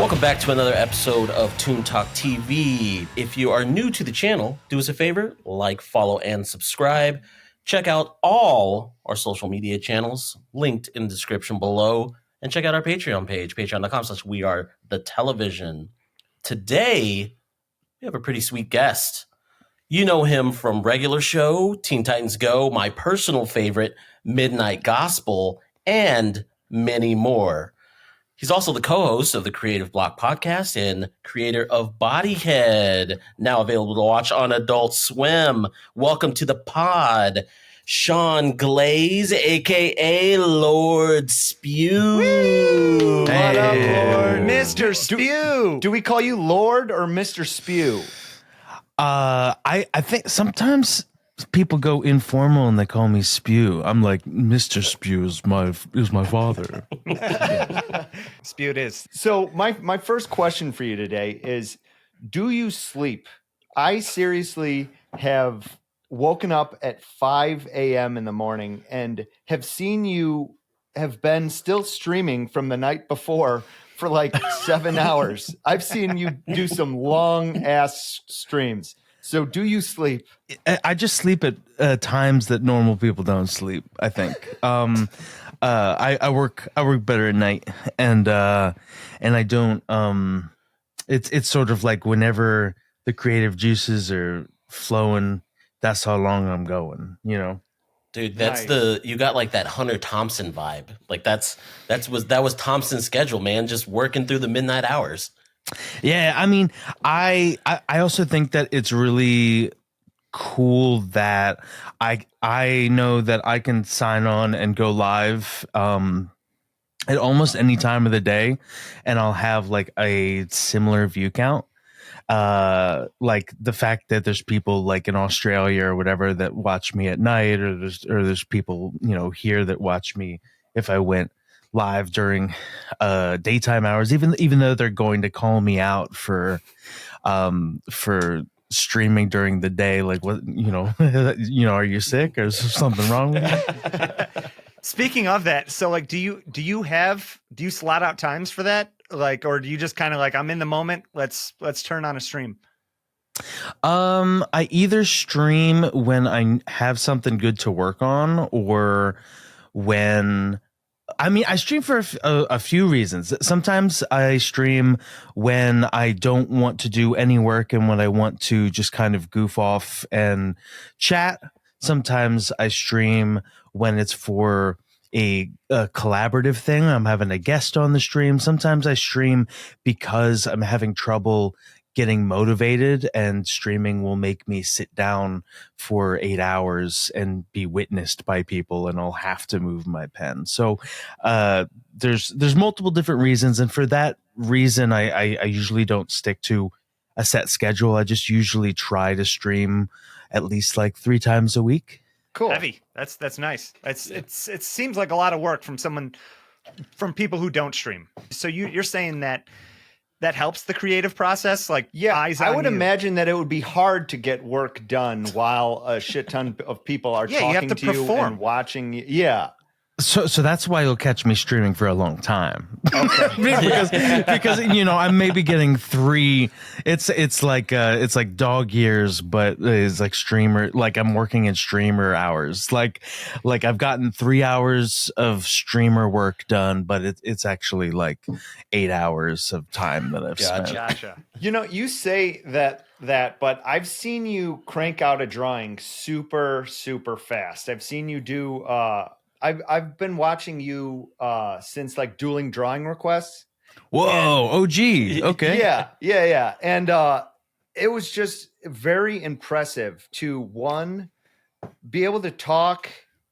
Welcome back to another episode of Toon Talk TV. If you are new to the channel, do us a favor, like, follow, and subscribe. Check out all our social media channels linked in the description below. And check out our Patreon page, patreon.com/wearethetelevision. Today, we have a pretty sweet guest. You know him from regular show, Teen Titans Go, my personal favorite, Midnight Gospel, and many more. He's also the co-host of the Creative Block podcast and creator of Bodyhead, now available to watch on Adult Swim. Welcome to the pod, Sean Glaze, a.k.a. LordSpew. Hey. What up, Lord? Mr. Spew. Do we call you Lord or Mr. Spew? I think sometimes people go informal and they call me Spew. I'm like, Mr. Spew is my father. Spew it is. So my first question for you today is, do you sleep? I seriously have woken up at 5 a.m. in the morning and have seen you have been still streaming from the night before for like 7 hours. I've seen you do some long ass streams. So do you sleep? I just sleep at times that normal people don't sleep, I think. I work better at night, and I don't. It's sort of like whenever the creative juices are flowing, that's how long I'm going. You know, Dude, that's Nice. you got like that Hunter Thompson vibe. Like that was Thompson's schedule, man, just working through the midnight hours. yeah. I mean, I also think that it's really cool that I know that I can sign on and go live at almost any time of the day, and I'll have like a similar view count. Like the fact that there's people like in Australia or whatever that watch me at night, or there's people, you know, here that watch me if I went live during daytime hours, even though they're going to call me out for streaming during the day. Like, what, are you sick or is there something wrong with you? Speaking of that, so like, do you slot out times for that? Like, or do you just kind of like, I'm in the moment, let's turn on a stream? I either stream when I have something good to work on, or when I stream for a few reasons. Sometimes I stream when I don't want to do any work and when I want to just kind of goof off and chat. Sometimes I stream when it's for a collaborative thing. I'm having a guest on the stream. Sometimes I stream because I'm having trouble getting motivated, and streaming will make me sit down for 8 hours and be witnessed by people, and I'll have to move my pen. So there's multiple different reasons, and for that reason I usually don't stick to a set schedule. I just usually try to stream at least like 3 times a week. Cool. Heavy. That's nice. It seems like a lot of work from people who don't stream. So you're saying that helps the creative process? Like, Yeah, eyes I on would you. imagine that it would be hard to get work done while a shit ton of people are Yeah, you have talking to to you perform. and watching you. Yeah. So that's why you'll catch me streaming for a long time. Okay. because I'm maybe getting 3. It's like dog years, but it's like streamer. Like I'm working in streamer hours. Like I've gotten 3 hours of streamer work done, but it's actually like 8 hours of time that I've spent. Gotcha. You say that, but I've seen you crank out a drawing super, super fast. I've seen you do. I've been watching you since like Dueling drawing requests. Whoa! OG. Okay. Yeah. And it was just very impressive to be able to talk,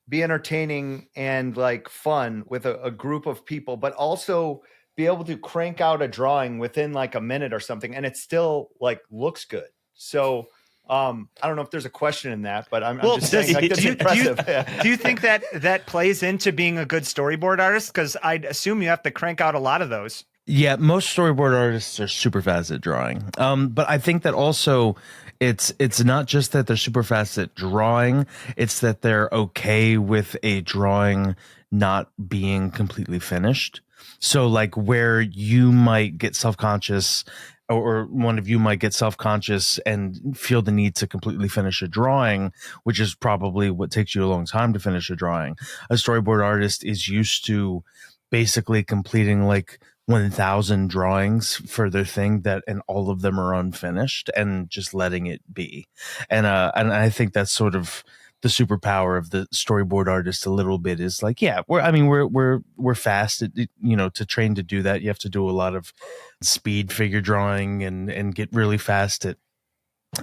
be entertaining, and like fun with a group of people, but also be able to crank out a drawing within like a minute or something, and it still like looks good. So I don't know if there's a question in that, but I'm just saying like, that's impressive. Do you think that plays into being a good storyboard artist? Because I'd assume you have to crank out a lot of those. Yeah, most storyboard artists are super fast at drawing. But I think that also it's not just that they're super fast at drawing, it's that they're okay with a drawing not being completely finished. So like where you might get self-conscious, or one of you might get self-conscious and feel the need to completely finish a drawing, which is probably what takes you a long time to finish a drawing. A storyboard artist is used to basically completing like 1,000 drawings for their thing, and all of them are unfinished, and just letting it be. And I think that's sort of the superpower of the storyboard artist a little bit, is like, yeah, we're fast at, to train to do that. You have to do a lot of speed figure drawing and get really fast at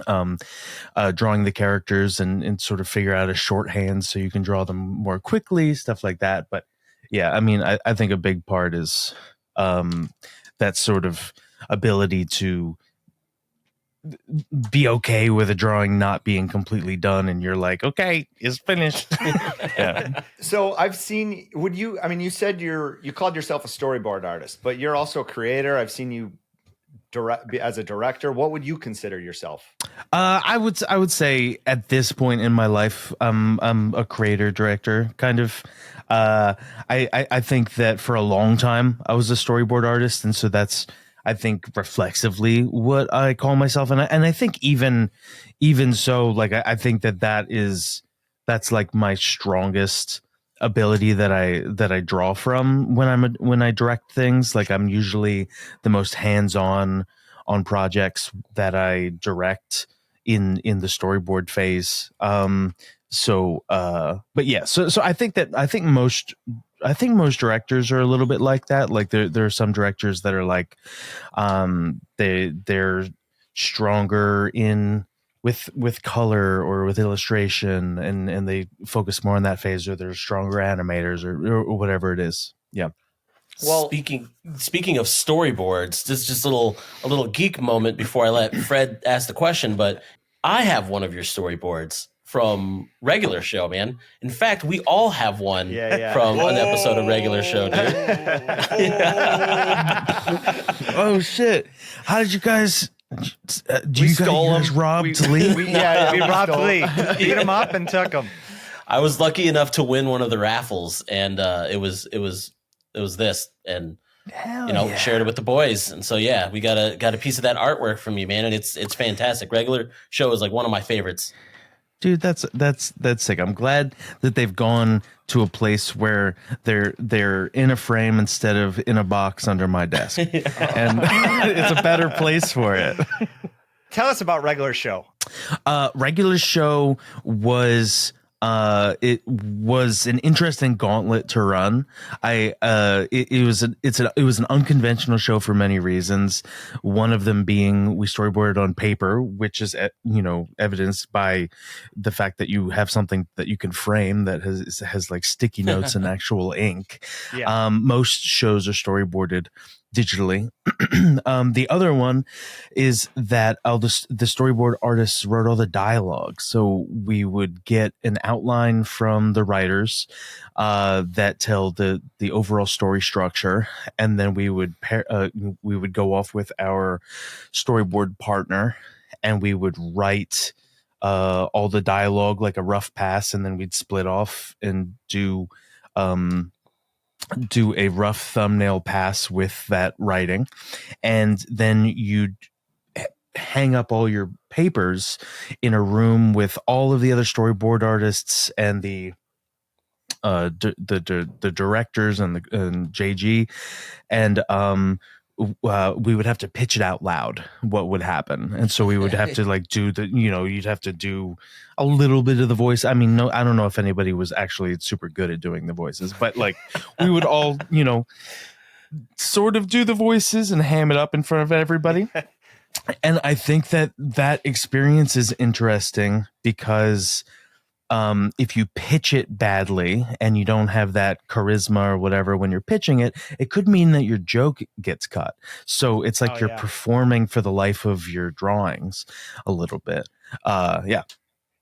drawing the characters and sort of figure out a shorthand so you can draw them more quickly, stuff like that. But yeah, I mean, I think a big part is that sort of ability to be okay with a drawing not being completely done, and you're like, okay, it's finished. Yeah. So I've seen, you said you called yourself a storyboard artist, but you're also a creator. I've seen you direct as a director. What would you consider yourself? I would say at this point in my life, I'm a creator director kind of. I think that for a long time I was a storyboard artist, and so that's, I think, reflexively what I call myself. And I think even so, like, I think that's like my strongest ability that I draw from when I direct things. Like, I'm usually the most hands-on on projects that I direct in the storyboard phase. But yeah, so I think most directors are a little bit like that. Like there are some directors that are like, they're stronger with color or with illustration, and they focus more on that phase, or they're stronger animators or whatever it is. Yeah. Well, speaking of storyboards, just a little geek moment before I let Fred ask the question, but I have one of your storyboards from regular show, man. In fact, we all have one from an episode of regular show, dude. Oh shit! How did you guys? You guys robbed Lee? We robbed Lee. Beat him up and took him. I was lucky enough to win one of the raffles, and it was this, and shared it with the boys. And so yeah, we got a piece of that artwork from you, man, and it's fantastic. Regular show is like one of my favorites. Dude, that's sick. I'm glad that they've gone to a place where they're in a frame instead of in a box under my desk. And it's a better place for it. Tell us about regular show. Regular show was it was an interesting gauntlet to run. It was an unconventional show for many reasons. One of them being we storyboarded on paper, which is evidenced by the fact that you have something that you can frame that has like sticky notes and actual ink. Yeah. Most shows are storyboarded digitally. The other one is that the storyboard artists wrote all the dialogue, so we would get an outline from the writers that tell the overall story structure, and then we would go off with our storyboard partner, and we would write all the dialogue, like a rough pass, and then we'd split off and do a rough thumbnail pass with that writing, and then you'd hang up all your papers in a room with all of the other storyboard artists and the directors and JG, and we would have to pitch it out loud what would happen. And so we would have to like do you'd have to do a little bit of the voice. I mean, I don't know if anybody was actually super good at doing the voices, but like we would all, sort of do the voices and ham it up in front of everybody. And I think that experience is interesting because if you pitch it badly and you don't have that charisma or whatever when you're pitching it, it could mean that your joke gets cut. So it's like you're performing for the life of your drawings a little bit. Yeah.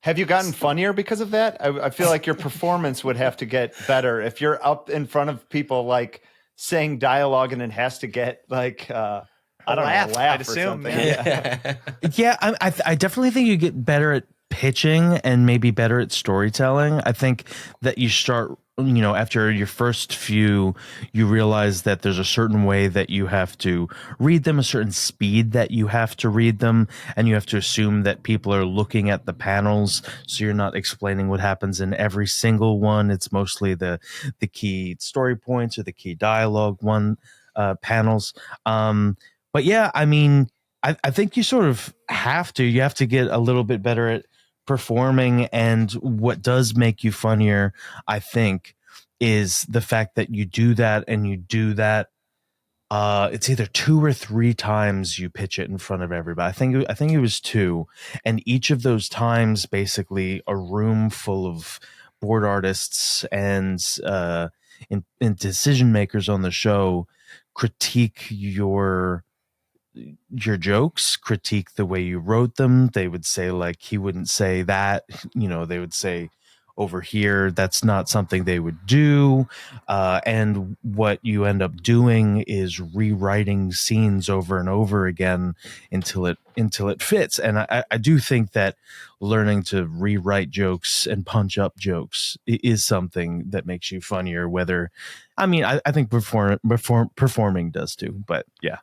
Have you gotten funnier because of that? I feel like your performance would have to get better if you're up in front of people like saying dialogue and it has to get like a laugh. I'd assume, man. Yeah, I definitely think you get better at pitching and maybe better at storytelling. I think that you start after your first few, you realize that there's a certain way that you have to read them, a certain speed that you have to read them, and you have to assume that people are looking at the panels, so you're not explaining what happens in every single one. It's mostly the key story points or the key dialogue panels. But yeah, I mean, I think you sort of have to get a little bit better at performing, and what does make you funnier, I think, is the fact that you do that, and you do that it's either 2 or 3 times you pitch it in front of everybody. I think it was 2, and each of those times basically a room full of board artists and and decision makers on the show critique your jokes, critique the way you wrote them. They would say, like, he wouldn't say that, they would say, over here, that's not something they would do. And what you end up doing is rewriting scenes over and over again until it fits. And I do think that learning to rewrite jokes and punch up jokes is something that makes you funnier. I think performing does too, but yeah.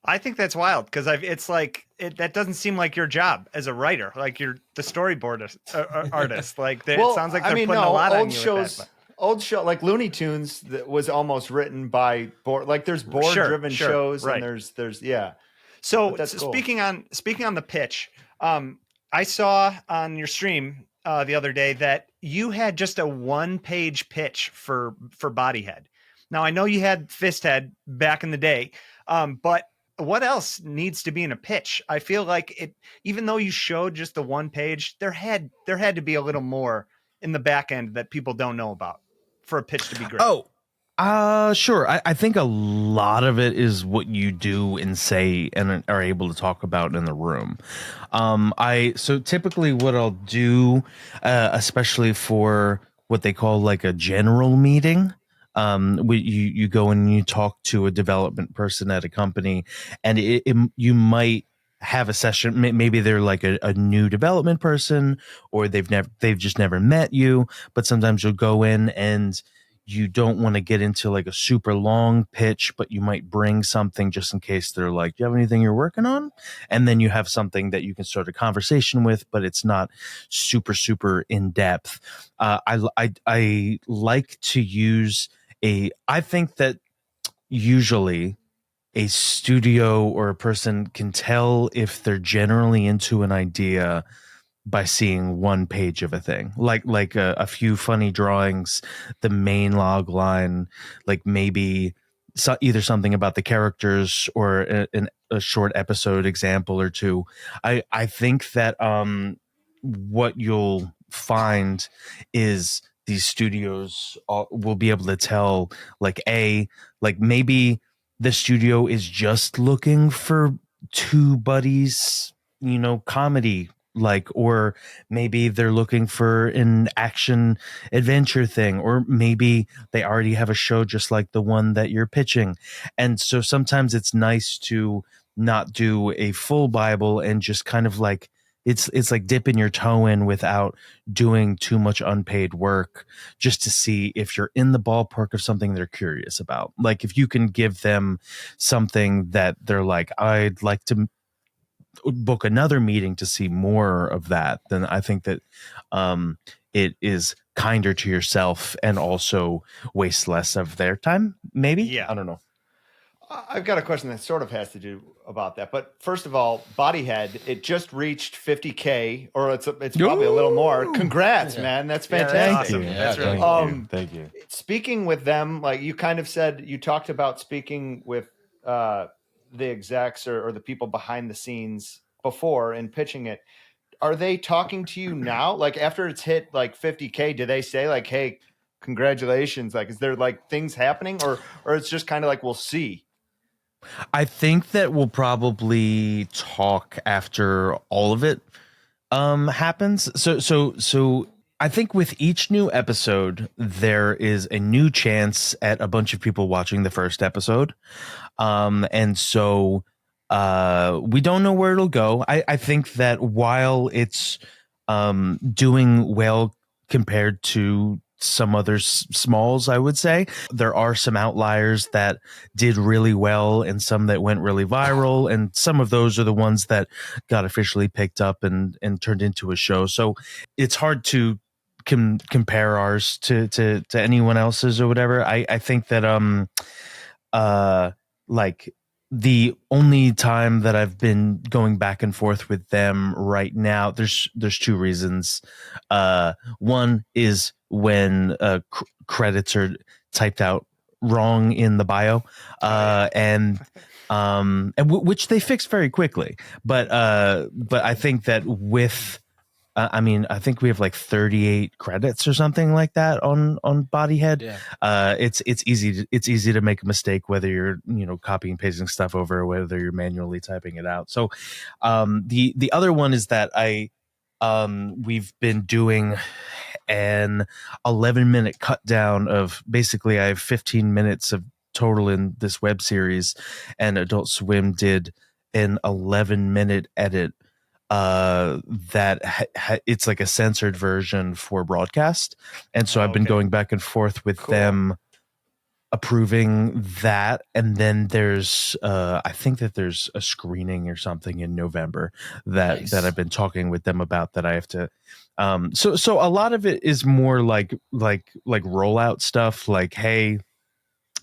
I think that's wild because that doesn't seem like your job as a writer. Like you're the storyboard artist. Like it sounds like they're putting a lot on you with that. Old show like Looney Tunes that was almost written by board. Like there's board driven shows, right. And there's yeah. So speaking on the pitch, I saw on your stream the other day that you had just a 1-page pitch for Bodyhead. Now I know you had FISTHEAD back in the day, but what else needs to be in a pitch? I feel like even though you showed just the 1 page, there had to be a little more in the back end that people don't know about for a pitch to be great. Sure. I think a lot of it is what you do and say and are able to talk about in the room. So typically what I'll do, especially for what they call like a general meeting, you go and you talk to a development person at a company, and you might have a session. Maybe they're like a new development person, or they've just never met you. But sometimes you'll go in and you don't want to get into like a super long pitch, but you might bring something just in case they're like, do you have anything you're working on? And then you have something that you can start a conversation with, but it's not super, super in depth. I like to use I think that usually a studio or a person can tell if they're generally into an idea by seeing 1 page of a thing, like a few funny drawings, the main log line, like maybe either something about the characters or a short episode example or 2. I think that what you'll find is these studios will be able to tell, like maybe the studio is just looking for 2 buddies, comedy, or maybe they're looking for an action adventure thing, or maybe they already have a show just like the one that you're pitching. And so sometimes it's nice to not do a full Bible and just kind of like, it's like dipping your toe in without doing too much unpaid work, just to see if you're in the ballpark of something they're curious about. Like if you can give them something that they're like, I'd like to book another meeting to see more of that, then I think that it is kinder to yourself and also waste less of their time. Maybe. Yeah. I don't know. I've got a question that sort of has to do about that. But first of all, Bodyhead, it just reached 50K, or it's probably a little more. Congrats, man. That's fantastic. Awesome. That's really cool. Thank you. Speaking with them, like you kind of said, you talked about speaking with the execs or the people behind the scenes before and pitching it. Are they talking to you now? Like after it's hit like 50K, do they say like, hey, congratulations? Like, is there like things happening, or it's just kind of like, we'll see? I think that we'll probably talk after all of it happens. So I think with each new episode, there is a new chance at a bunch of people watching the first episode. And so we don't know where it'll go. I think that while it's doing well compared to some other smalls, I would say. There are some outliers that did really well and some that went really viral, and some of those are the ones that got officially picked up and turned into a show. So it's hard to compare ours to anyone else's or whatever. I think that like the only time that I've been going back and forth with them right now, there's two reasons. One is when credits are typed out wrong in the bio, and which they fixed very quickly. But I think that with I mean, I think we have like 38 credits or something like that on Bodyhead. Yeah. It's easy to make a mistake, whether you're, you know, copying and pasting stuff over or whether you're manually typing it out. So the other one is that we've been doing an 11-minute cut down of basically I have 15 minutes of total in this web series, and Adult Swim did an 11-minute edit that it's like a censored version for broadcast, and so I've been going back and forth with them approving that. And then there's I think that there's a screening or something in November that I've been talking with them about that I have to so a lot of it is more like rollout stuff, like, hey,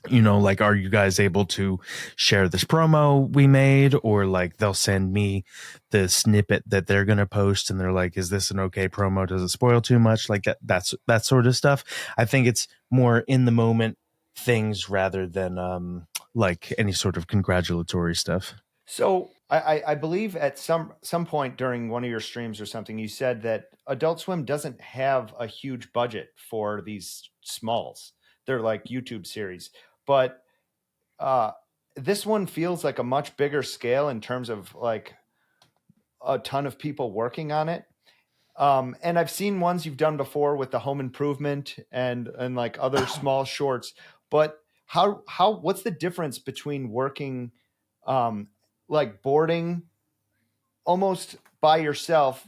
you know, like, are you guys able to share this promo we made? Or like they'll send me the snippet that they're going to post and they're like, is this an okay promo? Does it spoil too much? Like that's that sort of stuff. I think it's more in the moment things rather than like any sort of congratulatory stuff. So I believe at some point during one of your streams or something, you said that Adult Swim doesn't have a huge budget for these smalls. They're like YouTube series. But this one feels like a much bigger scale in terms of like a ton of people working on it. And I've seen ones you've done before with the home improvement and like other small shorts. But what's the difference between working like boarding almost by yourself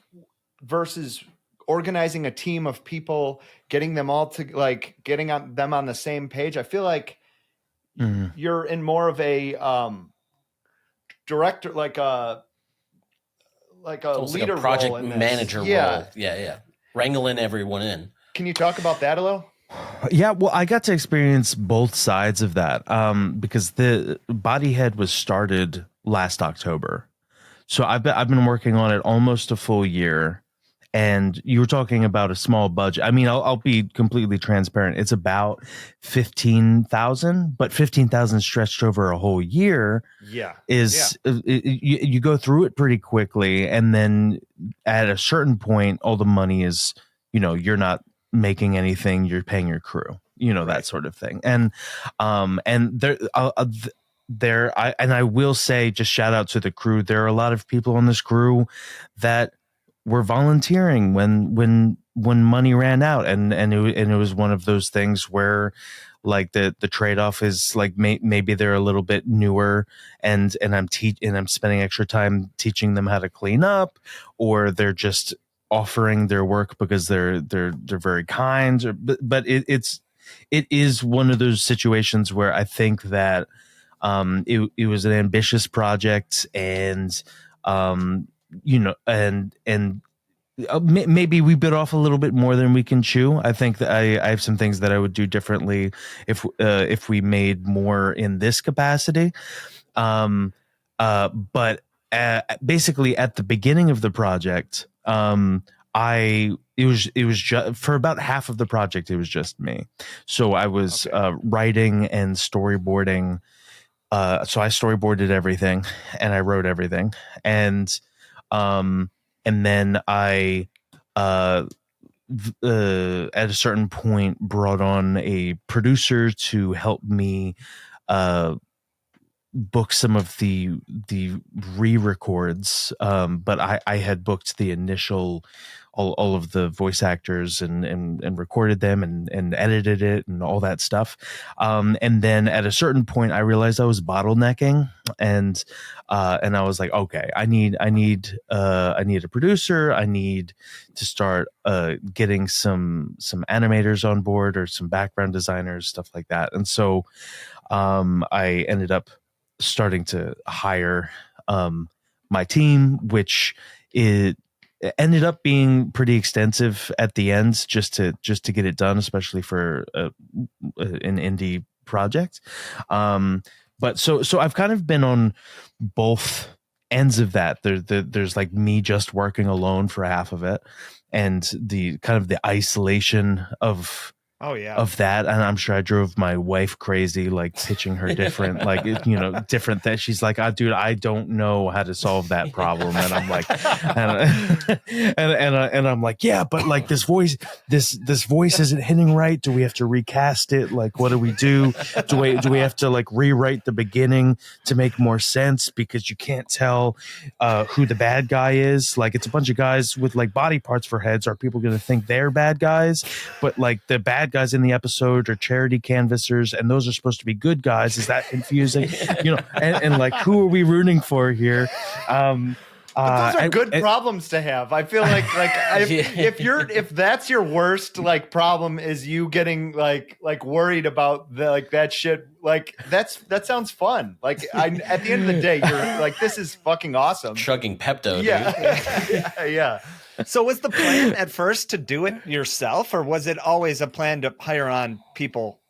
versus organizing a team of people, getting them all to like them on the same page? I feel like you're in more of a director, like a leader, like a project role in this. manager role. Yeah. Wrangling everyone in. Can you talk about that a little? Yeah, well, I got to experience both sides of that because the Bodyhead was started last October. So I've been working on it almost a full year. And you were talking about a small budget. I mean, I'll be completely transparent. It's about 15,000, but 15,000 stretched over a whole year. You go through it pretty quickly, and then at a certain point, all the money is, you know, you're not making anything. You're paying your crew, you know, that sort of thing. And I will say, just shout out to the crew. There are a lot of people on this crew that were volunteering when money ran out, and it was one of those things where like the trade-off is like maybe they're a little bit newer and I'm spending extra time teaching them how to clean up, or they're just offering their work because they're very kind, but it is one of those situations where I think that it was an ambitious project, and you know, and maybe we bit off a little bit more than we can chew. I think that I have some things that I would do differently if we made more in this capacity. But basically at the beginning of the project, it was just for about half of the project, it was just me. So I was writing and storyboarding. So I storyboarded everything and I wrote everything, and then I at a certain point brought on a producer to help me book some of the re-records, but I had booked the initial all of the voice actors and recorded them and edited it and all that stuff. And then at a certain point I realized I was bottlenecking, and I was like, okay, I need a producer. I need to start getting some animators on board, or some background designers, stuff like that. And so I ended up starting to hire my team, which it ended up being pretty extensive at the end, just to get it done, especially for an indie project. But so I've kind of been on both ends of that. There's like me just working alone for half of it, and the kind of the isolation of that. And I'm sure I drove my wife crazy, like pitching her different different things. She's like, dude, I don't know how to solve that problem. And I'm like, and I'm like, yeah, but like this voice isn't hitting right. Do we have to recast it? Like, what do we do? Do we have to like rewrite the beginning to make more sense, because you can't tell who the bad guy is? Like, it's a bunch of guys with like body parts for heads. Are people going to think they're bad guys? But like the bad guys in the episode are charity canvassers, and those are supposed to be good guys. Is that confusing? And like, who are we rooting for here? But those are good problems to have. I feel like if that's your worst like problem, is you getting like worried about that shit, like that sounds fun. Like at the end of the day, you're like, this is fucking awesome. Chugging Pepto, dude. Yeah. So was the plan at first to do it yourself, or was it always a plan to hire on people?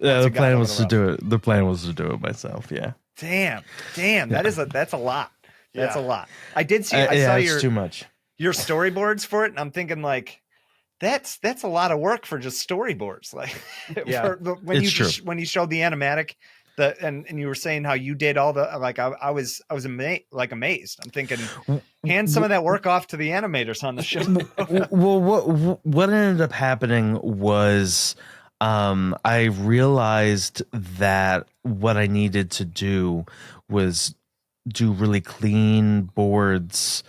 The plan was to do it. The plan was to do it myself. Yeah. Damn. Yeah. That's a lot. That's a lot. I did see. I saw your too much. Your storyboards for it, and I'm thinking like, that's a lot of work for just storyboards. Like, when you showed the animatic. And you were saying how you did all the, like, I was amazed. I'm thinking, hand some of that work off to the animators on the show. Well, what ended up happening was I realized that what I needed to do was do really clean boards,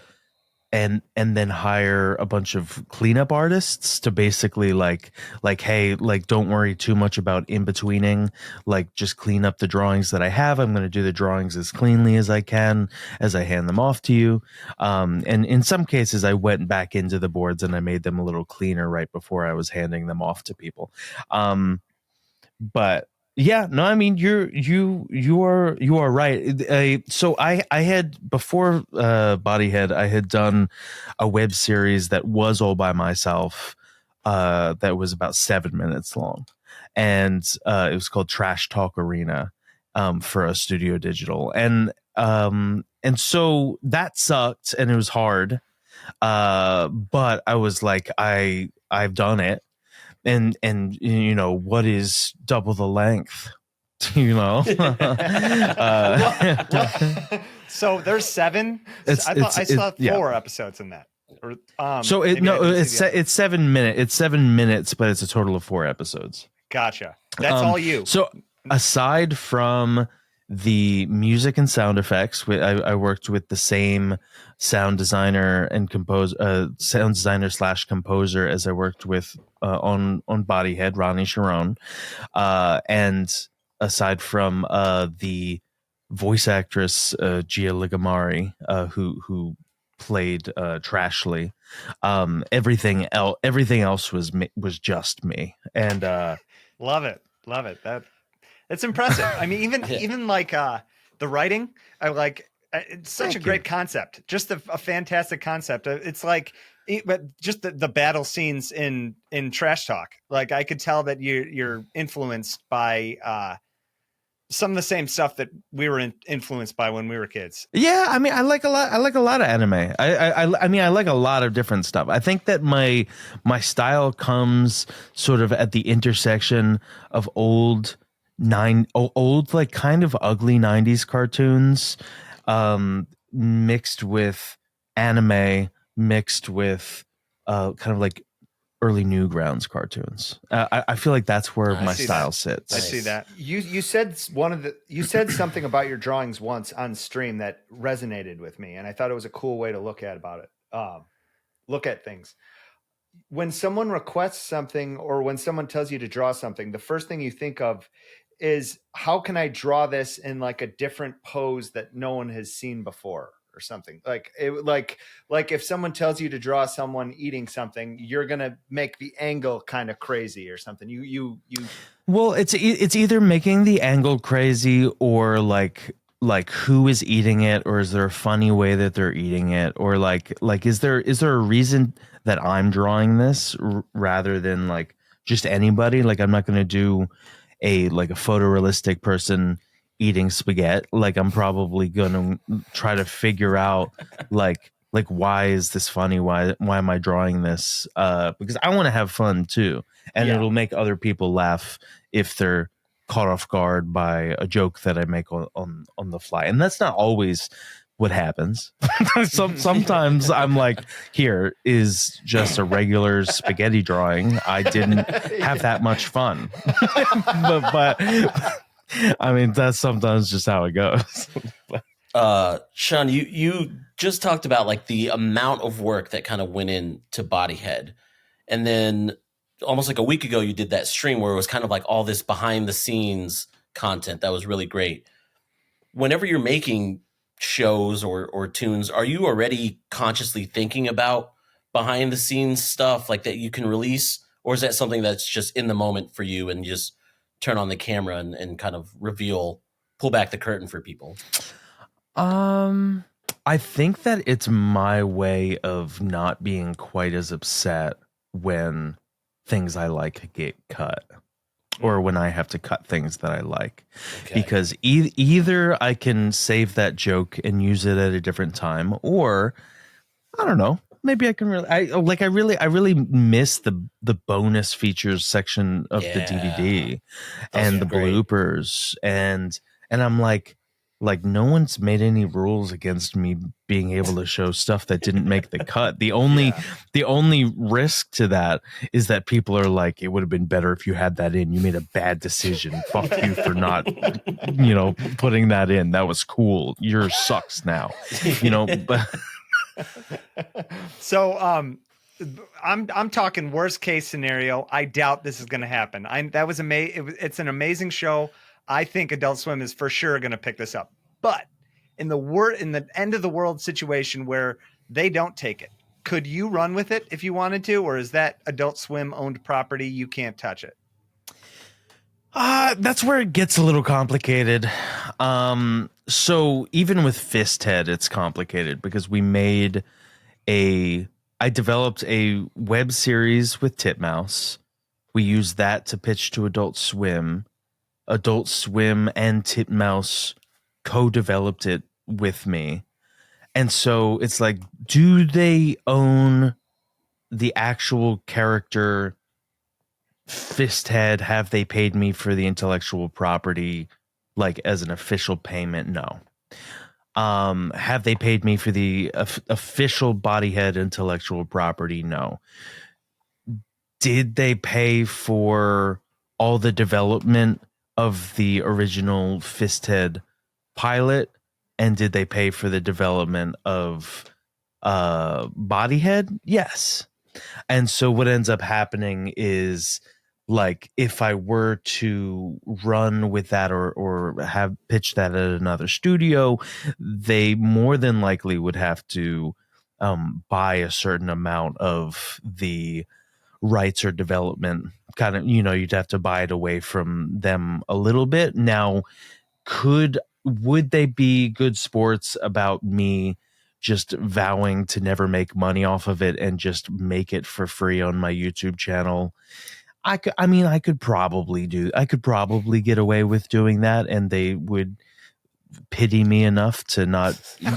and then hire a bunch of cleanup artists to basically like, hey, like, don't worry too much about in-betweening, like, just clean up the drawings that I have. I'm going to do the drawings as cleanly as I can as I hand them off to you. And in some cases I went back into the boards and I made them a little cleaner right before I was handing them off to people. But yeah, no, I mean, you are right. So I had, before Bodyhead, I had done a web series that was all by myself, that was about 7 minutes long, and it was called Trash Talk Arena, for a Studio Digital, and so that sucked and it was hard, but I was like, I've done it. And what is double the length? So there's 7. I saw 4 episodes in that. It's 7 minutes. It's 7 minutes, but it's a total of 4 episodes. Gotcha. That's all you. So aside from the music and sound effects, I worked with the same sound designer and sound designer / composer as I worked with on Bodyhead, Ronnie Sharon, and aside from the voice actress Gia Ligamari, who played Trashly, everything else was just me, and love it. It's impressive. I mean, even like the writing, I like. It's such a great concept. Just a fantastic concept. It's like, but just the battle scenes in Trash Talk. Like, I could tell that you're influenced by some of the same stuff that we were influenced by when we were kids. Yeah, I mean, I like a lot of anime. I mean, I like a lot of different stuff. I think that my style comes sort of at the intersection of old like kind of ugly 90s cartoons, mixed with anime, mixed with kind of like early Newgrounds cartoons. I feel like that's where I my see style that. sits. I see that. You said you said something about your drawings once on stream that resonated with me, and I thought it was a cool way to look at things. When someone requests something or when someone tells you to draw something, the first thing you think of is, how can I draw this in like a different pose that no one has seen before or something? Like if someone tells you to draw someone eating something, you're going to make the angle kind of crazy or something. Well, it's either making the angle crazy or like who is eating it, or is there a funny way that they're eating it, or like is there a reason that I'm drawing this rather than like just anybody? Like, I'm not going to do a photorealistic person eating spaghetti. Like, I'm probably going to try to figure out like why is this funny? Why am I drawing this? Because I want to have fun too, and it'll make other people laugh if they're caught off guard by a joke that I make on the fly. And that's not always what happens. Sometimes I'm like, here is just a regular spaghetti drawing. I didn't have that much fun. but I mean, that's sometimes just how it goes. Sean, you just talked about like the amount of work that kind of went into Bodyhead. And then almost like a week ago, you did that stream where it was kind of like all this behind the scenes content that was really great. Whenever you're making shows or tunes, are you already consciously thinking about behind the scenes stuff like that you can release? Or is that something that's just in the moment for you and you just turn on the camera and kind of pull back the curtain for people? I think that it's my way of not being quite as upset when things I like get cut, or when I have to cut things that I like, because either I can save that joke and use it at a different time, or I don't know, maybe I can I really miss the bonus features section of the DVD and the bloopers, and I'm like no one's made any rules against me being able to show stuff that didn't make the cut. The only risk to that is that people are like, it would have been better if you had that in. You made a bad decision. Fuck you for not, putting that in. That was cool. Yours sucks now. But So I'm talking worst case scenario. I doubt this is going to happen. That was amazing. It's an amazing show. I think Adult Swim is for sure going to pick this up. But in the end of the world situation where they don't take it, could you run with it if you wanted to, or is that Adult Swim owned property? You can't touch it. That's where it gets a little complicated. So even with FISTHEAD, it's complicated because I developed a web series with Titmouse. We used that to pitch to Adult Swim. Adult Swim and Titmouse co-developed it with me. And so it's like, do they own the actual character FISTHEAD? Have they paid me for the intellectual property, like as an official payment? No. Have they paid me for the official Bodyhead intellectual property? No. Did they pay for all the development of the original FISTHEAD pilot? And did they pay for the development of Bodyhead? Yes. And so what ends up happening is, like, if I were to run with that or have pitched that at another studio, they more than likely would have to buy a certain amount of the rights or development. Kind of, you'd have to buy it away from them a little bit. Now, would they be good sports about me just vowing to never make money off of it and just make it for free on my YouTube channel? I could probably get away with doing that, and they would pity me enough to not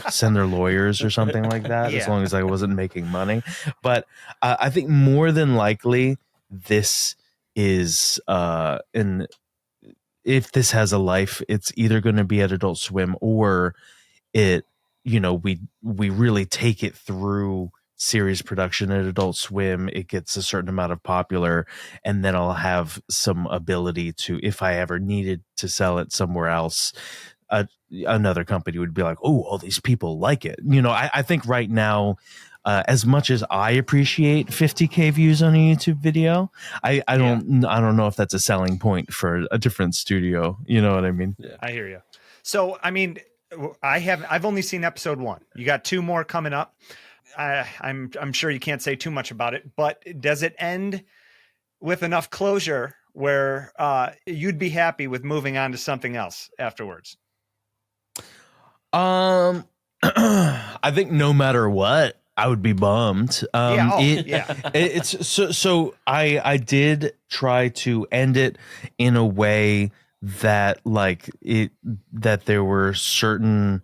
send their lawyers or something like that, as long as I wasn't making money. But I think more than likely this is and if this has a life, it's either going to be at Adult Swim, or we really take it through series production at Adult Swim, it gets a certain amount of popular, and then I'll have some ability to, if I ever needed to sell it somewhere else, another company would be like, oh, all these people like it. I think right now, as much as I appreciate 50K views on a YouTube video, I don't know if that's a selling point for a different studio. You know what I mean? Yeah. I hear you. So, I mean, I've only seen episode 1. You got 2 more coming up. I'm sure you can't say too much about it, but does it end with enough closure where you'd be happy with moving on to something else afterwards? I think no matter what, I would be bummed. It's so I did try to end it in a way that that there were certain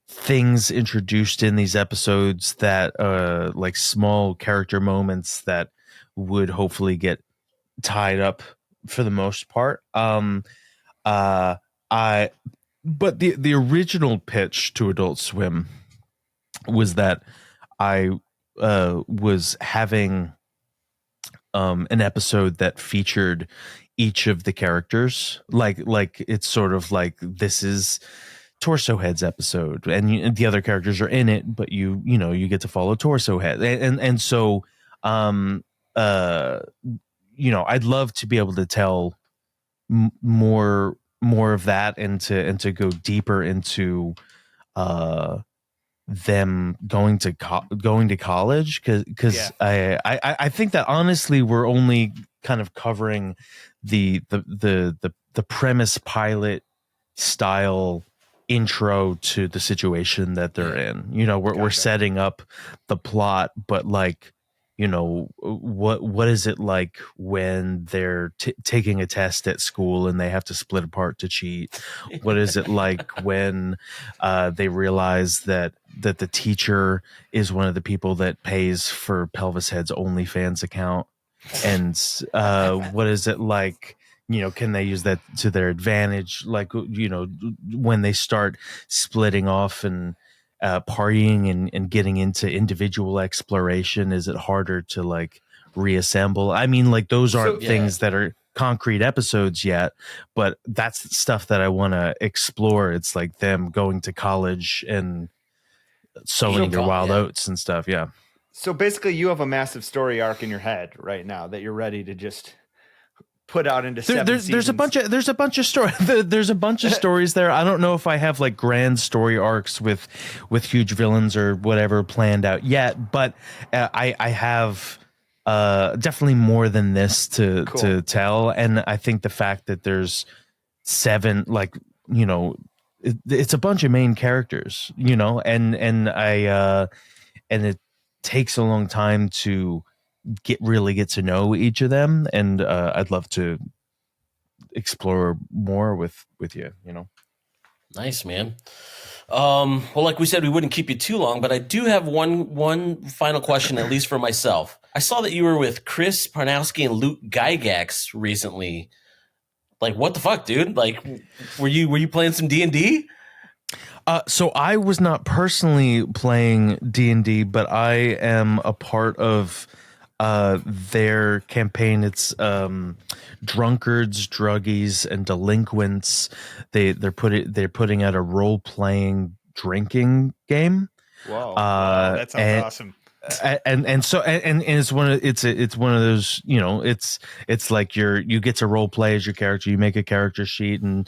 things introduced in these episodes that like small character moments that would hopefully get tied up for the most part. But the original pitch to Adult Swim was that I was having an episode that featured each of the characters, like it's sort of like this is Torso Head's episode, and the other characters are in it, but you get to follow Torso Head, and so I'd love to be able to tell more of that, and to go deeper into them going to college, because I think that honestly we're only kind of covering the premise pilot style intro to the situation that they're in. We're setting up the plot, but like, what is it like when they're taking a test at school and they have to split apart to cheat? What is it like when they realize that the teacher is one of the people that pays for Pelvis Head's OnlyFans account? And what is it like, can they use that to their advantage? Like, when they start splitting off and partying and getting into individual exploration, is it harder to like reassemble? I mean, like, those aren't things that are concrete episodes yet, but that's stuff that I want to explore. It's like them going to college and sowing their wild oats and stuff. Yeah. So basically you have a massive story arc in your head right now that you're ready to just put out into there's a bunch of story there's a bunch of stories there. I don't know if I have like grand story arcs with huge villains or whatever planned out yet, but I have definitely more than this to tell. And I think the fact that there's 7, like, it's a bunch of main characters, and it takes a long time to get to know each of them, and I'd love to explore more with you. Nice, man. Well, like we said, we wouldn't keep you too long, but I do have one final question, at least for myself. I saw that you were with Chris Parnowski and Luke Gygax recently. Like, what the fuck, dude? Like, were you playing some D&D? So I was not personally playing D&D, but I am a part of their campaign. It's Drunkards, Druggies, and Delinquents. They're putting out a role-playing drinking game. Wow, that sounds awesome. And it's one of those, it's like you get to role play as your character. You make a character sheet and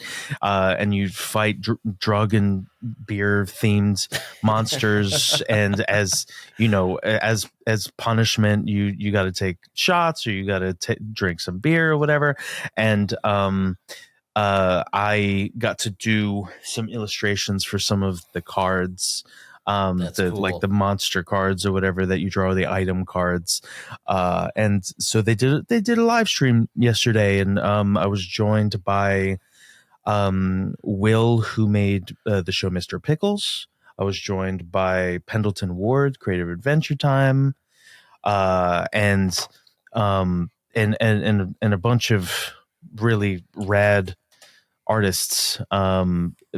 you fight drug and beer themed monsters, and as punishment you got to take shots, or you got to drink some beer or whatever. And I got to do some illustrations for some of the cards, cool. Like the monster cards or whatever that you draw, the item cards, and so they did a live stream yesterday, and I was joined by Will, who made the show Mr. Pickles. I was joined by Pendleton Ward, Creative Adventure Time, and a bunch of really rad artists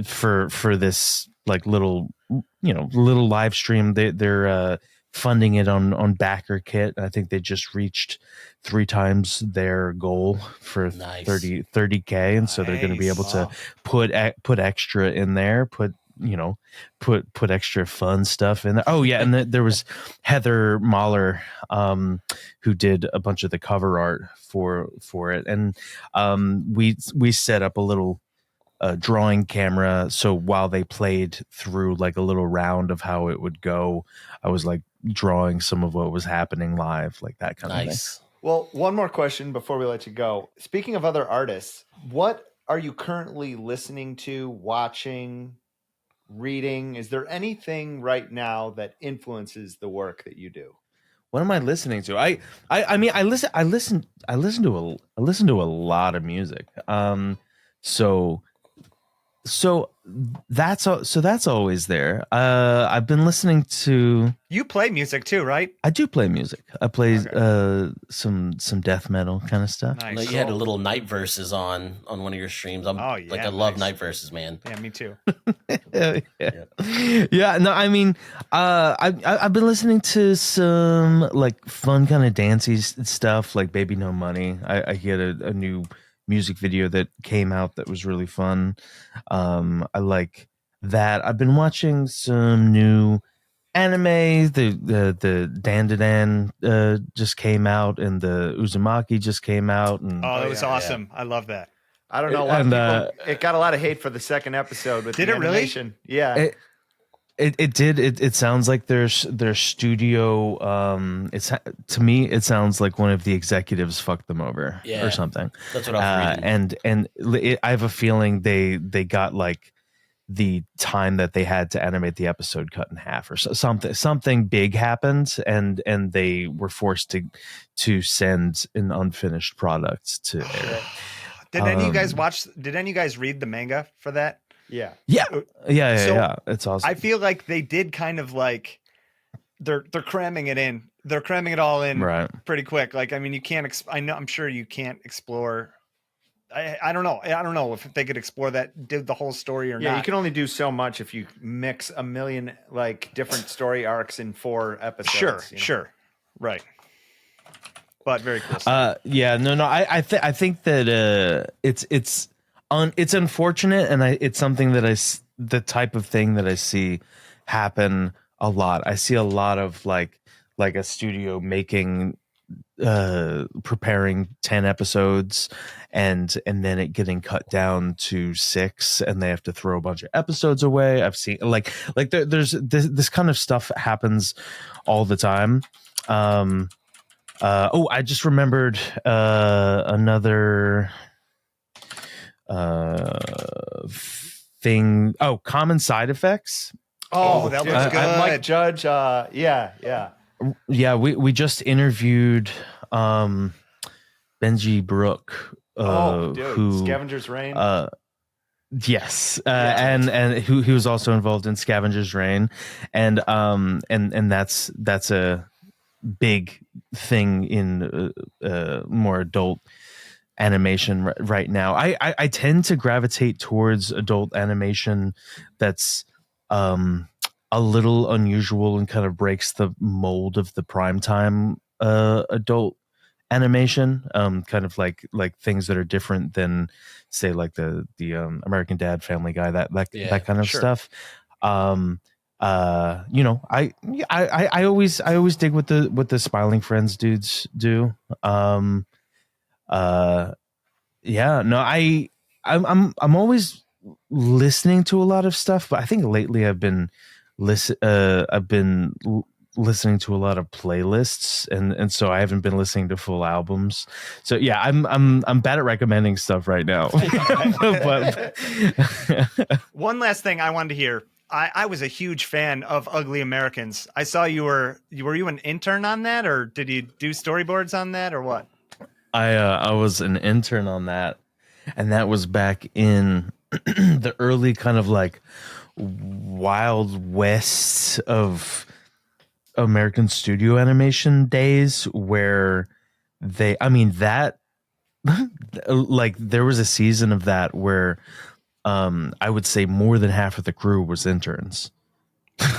for this like little live stream. They're funding it on backer kit. I think they just reached 3 times their goal for Nice. 30K, and so they're going to be able to put extra in there, put extra fun stuff in there. Oh yeah, and there was Heather Mahler, who did a bunch of the cover art for it, and we set up a little drawing camera, so while they played through like a little round of how it would go, I was like drawing some of what was happening live, like that kind of thing. Nice. Well, one more question before we let you go. Speaking of other artists, what are you currently listening to, watching, reading? Is there anything right now that influences the work that you do? What am I listening to? I mean, I listen to a lot of music. So that's always there. I've been listening to. You play music too, right? I do play music. I play some death metal kind of stuff. I know you had a little night verses on one of your streams. I love night verses, man. Yeah, me too. Yeah. No, I mean, I've been listening to some like fun kind of dancey stuff, like Baby No Money. I get a new music video that came out that was really fun. I like that. I've been watching some new anime. The Dan just came out, and the Uzumaki just came out. And that was awesome. Yeah. I love that. I don't know why people, it got a lot of hate for the second episode with did the it animation. Really? Yeah. It did. It sounds like their studio. It's, to me, it sounds like one of the executives fucked them over or something. That's what I was reading. I have a feeling they got like the time that they had to animate the episode cut in half or something. Something big happened, and they were forced to send an unfinished product to air. Did any of you guys watch? Did any of you guys read the manga for that? Yeah. It's awesome. I feel like they did kind of like they're cramming it in. They're cramming it all in pretty quick. Like, I mean, you can't. I'm sure you can't explore. I don't know. I don't know if they could explore that, did the whole story or not. Yeah, you can only do so much if you mix a million like different story arcs in 4 episodes. Sure, right. But very cool. I think that it's unfortunate, and it's something that the type of thing that I see happen a lot. I see a lot of like a studio preparing 10 episodes and then it getting cut down to 6, and they have to throw a bunch of episodes away. I've seen like there's this kind of stuff happens all the time. I just remembered another thing. Common Side Effects. That looks good. Mike Judge. Yeah, we just interviewed Benji Brook, who Scavengers Reign. Yes, and who he was also involved in Scavengers Reign, and that's a big thing in more adult animation right now. I tend to gravitate towards adult animation that's a little unusual and kind of breaks the mold of the primetime adult animation, kind of like things that are different than, say, like the American Dad, Family Guy, that kind of stuff. I always dig what the Smiling Friends dudes do. I'm always listening to a lot of stuff, but I think lately I've been listening to a lot of playlists, and so I haven't been listening to full albums. So yeah, I'm bad at recommending stuff right now. But one last thing I wanted to hear. I was a huge fan of Ugly Americans. I saw were you an intern on that, or did you do storyboards on that, or what? I was an intern on that, and that was back in the early kind of like Wild West of American studio animation days, where there was a season of that where I would say more than half of the crew was interns.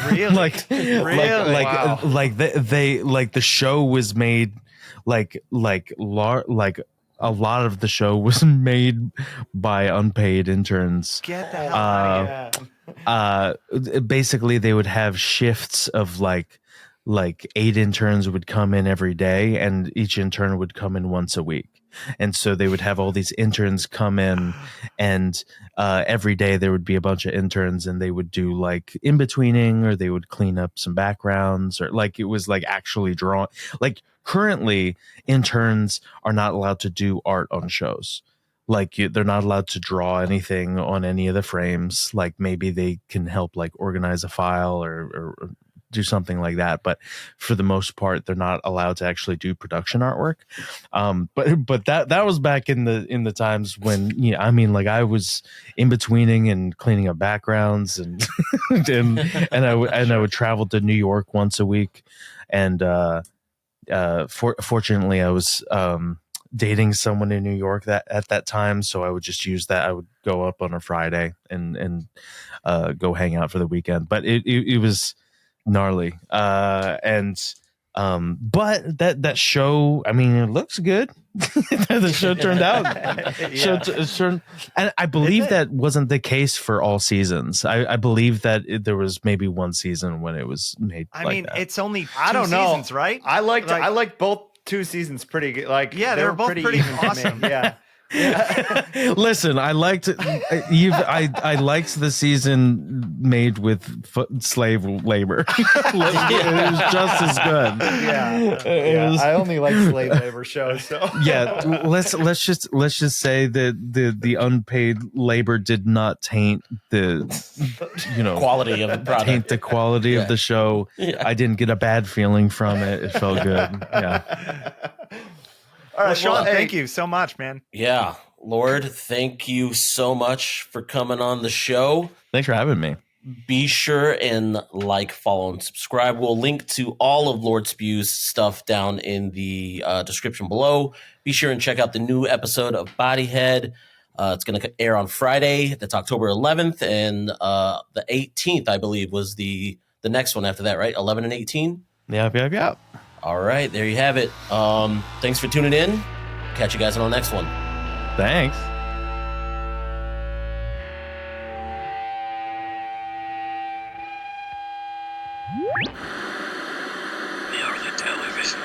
Really? like Wow. the show was made like a lot of the show was made by unpaid interns. Get the hell out of here. Basically they would have shifts of like 8 interns would come in every day, and each intern would come in once a week. And so they would have all these interns come in, and every day there would be a bunch of interns, and they would do like in betweening, or they would clean up some backgrounds, or like it was like actually drawn. Like currently interns are not allowed to do art on shows. Like they're not allowed to draw anything on any of the frames. Like maybe they can help like organize a file or do something like that, but for the most part they're not allowed to actually do production artwork. But that was back in the times when, you know, I mean, like I was in betweening and cleaning up backgrounds, and I would travel to New York once a week, and fortunately I was dating someone in New York that at that time, so I would just use that. I would go up on a Friday and go hang out for the weekend, but it was gnarly. But that show, I mean, it looks good. The show turned out. And I believe that wasn't the case for all seasons. I believe that there was maybe one season when it was made. I mean, that. it's only 2 I don't know. seasons, right? I liked both 2 seasons pretty good. Like, Yeah, they were both pretty even to me. awesome. Yeah. Yeah. Listen, I liked I liked the season made with slave labor. It was just as good. Yeah. I only like slave labor shows. So Yeah, let's just say that the unpaid labor did not taint the Quality of the product. taint the quality of the show. Yeah. I didn't get a bad feeling from it. It felt good. Yeah. all right, Well, Sean, hey, thank you so much, man. Yeah. Lord, thank you so much for coming on the show. Thanks for having me. Be sure and like, follow, and subscribe. We'll link to all of Lord Spew's stuff down in the description below. Be sure and check out the new episode of Bodyhead. It's going to air on Friday. That's October 11th. And the 18th, I believe, was the next one after that, right? 11 and 18? Yeah. All right, there you have it. Thanks for tuning in. Catch you guys on the next one. Thanks. We are the television.